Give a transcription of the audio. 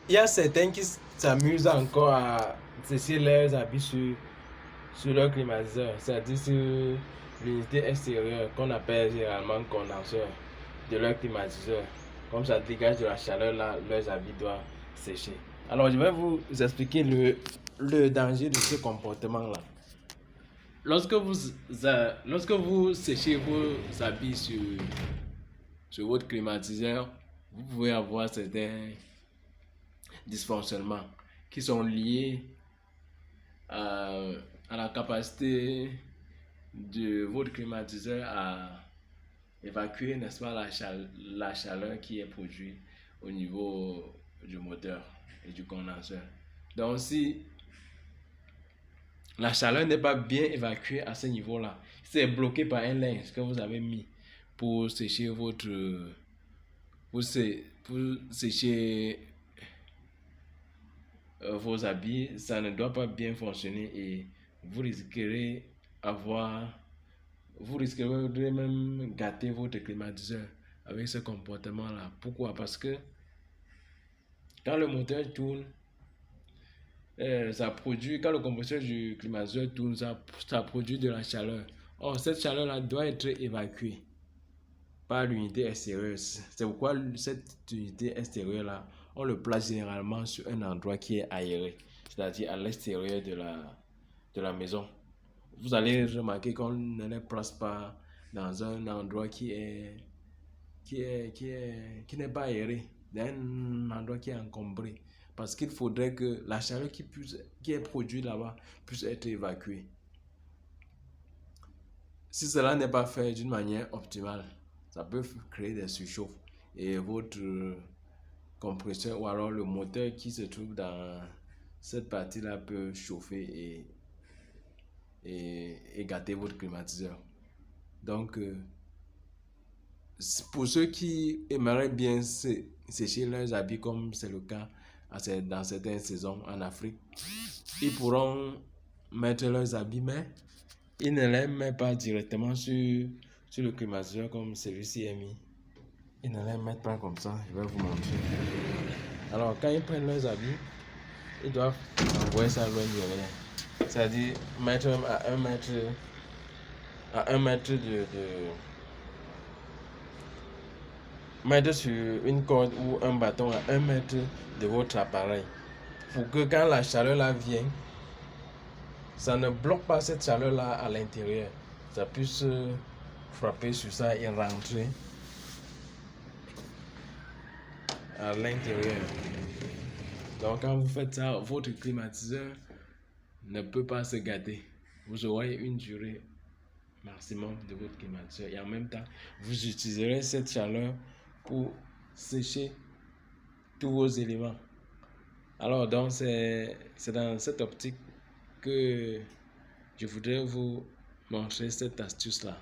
il y a certains qui s'amusent encore à sécher leurs habits sur leur climatiseur, c'est-à-dire sur l'unité extérieure qu'on appelle généralement condenseur de leur climatiseur. Comme ça dégage de la chaleur, là, leurs habits doivent sécher. Alors, je vais vous expliquer le danger de ce comportement-là. Lorsque vous séchez vos habits sur votre climatiseur, vous pouvez avoir certains dysfonctionnements qui sont liés à la capacité de votre climatiseur à évacuer, n'est-ce pas, la chaleur qui est produite au niveau du moteur et du condenseur. Donc, si la chaleur n'est pas bien évacuée à ce niveau-là, c'est bloqué par un linge que vous avez mis pour sécher pour sécher vos habits, ça ne doit pas bien fonctionner et vous risquerez de même gâter votre climatiseur avec ce comportement-là. Pourquoi? Parce que quand le moteur tourne, quand le compresseur du climatiseur tourne, ça produit de la chaleur. Or, cette chaleur-là doit être évacuée par l'unité extérieure. C'est pourquoi cette unité extérieure-là, on le place généralement sur un endroit qui est aéré, c'est-à-dire à l'extérieur de la maison. Vous allez remarquer qu'on ne les place pas dans un endroit qui n'est pas aéré, dans un endroit qui est encombré. Parce qu'il faudrait que la chaleur qui est produite là-bas puisse être évacuée. Si cela n'est pas fait d'une manière optimale, ça peut créer des surchauffes et votre compresseur ou alors le moteur qui se trouve dans cette partie-là peut chauffer et gâter votre climatiseur. Donc, pour ceux qui aimeraient bien sécher leurs habits comme c'est le cas dans certaines saisons en Afrique, ils pourront mettre leurs habits, mais ils ne les mettent pas directement sur le climatiseur comme celui-ci est mis. Ils ne les mettent pas comme ça, je vais vous montrer. Alors, quand ils prennent leurs habits, ils doivent envoyer ça loin de rien. C'est-à-dire mettre à 1 mètre mettre sur une corde ou un bâton à 1 mètre de votre appareil. Pour que quand la chaleur là vient, ça ne bloque pas cette chaleur là à l'intérieur. Ça puisse frapper sur ça et rentrer à l'intérieur. Donc quand vous faites ça, votre climatiseur ne peut pas se gâter. Vous aurez une durée maximum de votre climatiseur et en même temps, vous utiliserez cette chaleur pour sécher tous vos éléments. Alors donc c'est dans cette optique que je voudrais vous montrer cette astuce là.